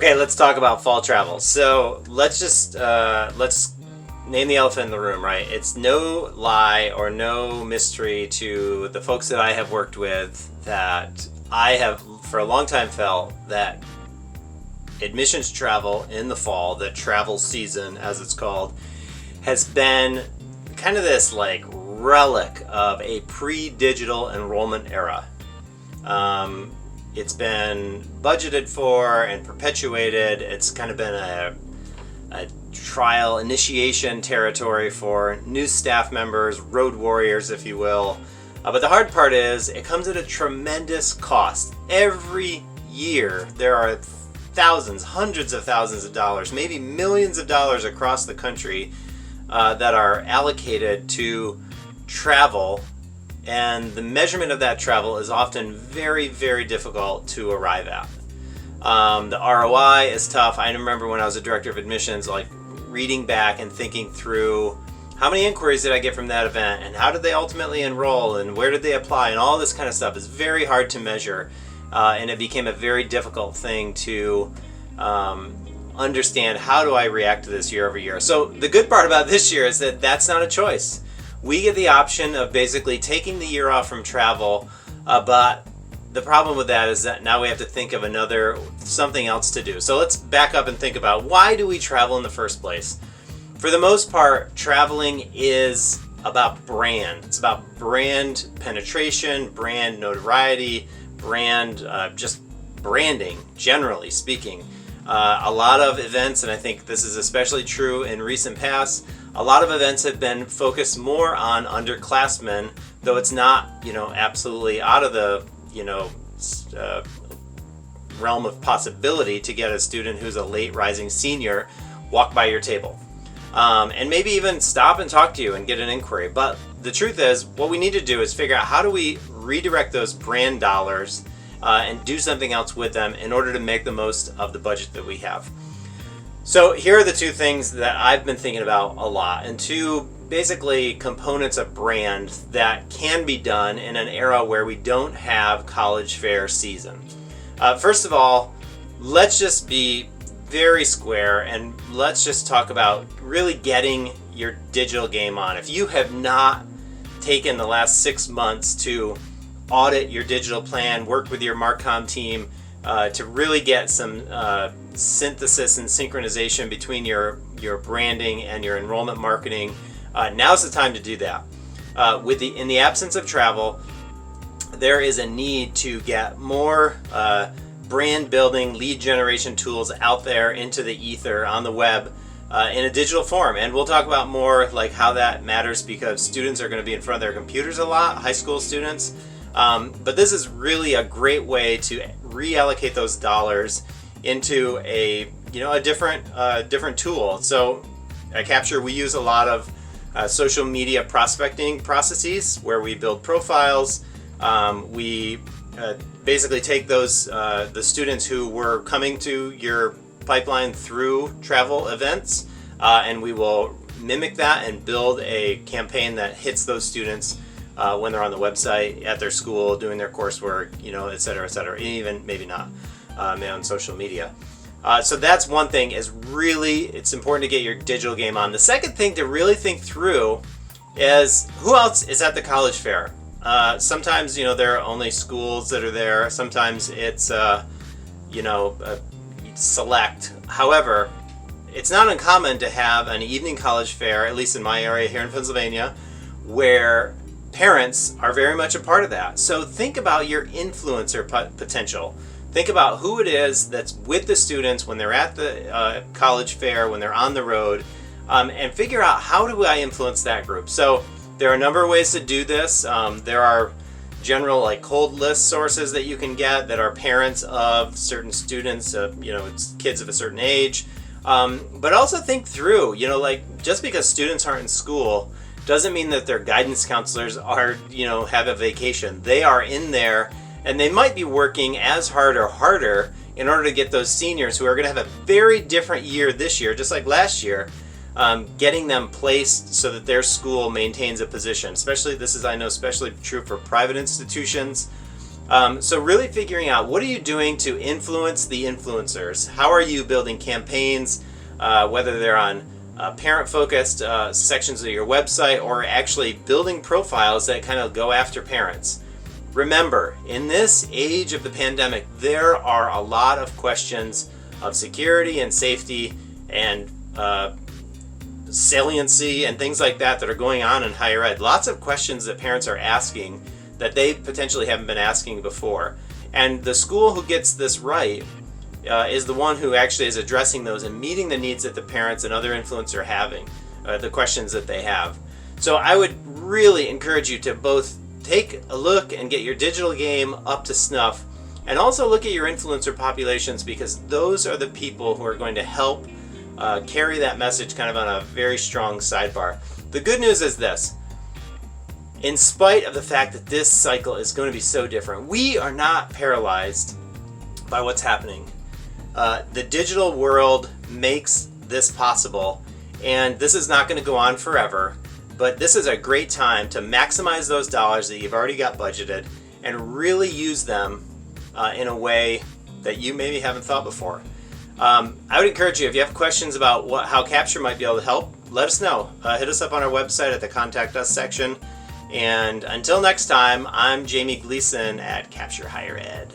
Okay, let's talk about fall travel. So let's name the elephant in the room, right? It's no lie or no mystery to the folks that I have worked with that I have for a long time felt that admissions travel in the fall, the travel season as it's called, has been kind of this like relic of a pre-digital enrollment era. It's been budgeted for and perpetuated. It's kind of been a trial initiation territory for new staff members, road warriors, if you will. But the hard part is it comes at a tremendous cost. Every year there are thousands, hundreds of thousands of dollars, maybe millions of dollars across the country that are allocated to travel. And the measurement of that travel is often very, very difficult to arrive at. The ROI is tough. I remember when I was a director of admissions, like reading back and thinking through how many inquiries did I get from that event and how did they ultimately enroll and where did they apply and all this kind of stuff is very hard to measure. And it became a very difficult thing to understand how do I react to this year over year. So the good part about this year is that that's not a choice. We get the option of basically taking the year off from travel, but the problem with that is that now we have to think of something else to do. So let's back up and think about why do we travel in the first place? For the most part, traveling is about brand. It's about brand penetration, brand notoriety, just branding, generally speaking. A lot of events, and I think this is especially true in recent past, a lot of events have been focused more on underclassmen, though it's not, absolutely out of the, realm of possibility to get a student who's a late rising senior walk by your table. And maybe even stop and talk to you and get an inquiry. But the truth is, what we need to do is figure out how do we redirect those brand dollars and do something else with them in order to make the most of the budget that we have. So here are the two things that I've been thinking about a lot, and two basically components of brand that can be done in an era where we don't have college fair season. First of all, let's just be very square and let's just talk about really getting your digital game on. If you have not taken the last 6 months to audit your digital plan, work with your Marcom team to really get some synthesis and synchronization between your branding and your enrollment marketing, now's the time to do that. In the absence of travel, there is a need to get more brand building, lead generation tools out there into the ether on the web in a digital form. And we'll talk about more like how that matters because students are going to be in front of their computers a lot, high school students. But this is really a great way to reallocate those dollars into a different tool. So at Capture, we use a lot of social media prospecting processes where we build profiles. We basically take those the students who were coming to your pipeline through travel events, and we will mimic that and build a campaign that hits those students when they're on the website, at their school, doing their coursework, et cetera, even maybe not on social media. So that's one thing is really, it's important to get your digital game on. The second thing to really think through is who else is at the college fair? Sometimes, there are only schools that are there. Sometimes it's, select. However, it's not uncommon to have an evening college fair, at least in my area here in Pennsylvania, where parents are very much a part of that. So think about your influencer potential. Think about who it is that's with the students when they're at the college fair, when they're on the road, and figure out how do I influence that group. So there are a number of ways to do this. There are general cold list sources that you can get that are parents of certain students, it's kids of a certain age. But also think through, just because students aren't in school doesn't mean that their guidance counselors are, have a vacation. They are in there and they might be working as hard or harder in order to get those seniors who are going to have a very different year this year, just like last year, getting them placed so that their school maintains a position. Especially, this is, I know, especially true for private institutions. So really figuring out, what are you doing to influence the influencers? How are you building campaigns, whether they're on parent-focused sections of your website, or actually building profiles that kind of go after parents? Remember, in this age of the pandemic, there are a lot of questions of security and safety and saliency and things like that are going on in higher ed. Lots of questions that parents are asking that they potentially haven't been asking before. And the school who gets this right is the one who actually is addressing those and meeting the needs that the parents and other influencers are having, the questions that they have. So I would really encourage you to both take a look and get your digital game up to snuff, and also look at your influencer populations, because those are the people who are going to help carry that message kind of on a very strong sidebar. The good news is this: in spite of the fact that this cycle is going to be so different, we are not paralyzed by what's happening. The digital world makes this possible, and this is not going to go on forever, but this is a great time to maximize those dollars that you've already got budgeted and really use them in a way that you maybe haven't thought before. I would encourage you, if you have questions about how Capture might be able to help, let us know. Hit us up on our website at the Contact Us section. And until next time, I'm Jamie Gleason at Capture Higher Ed.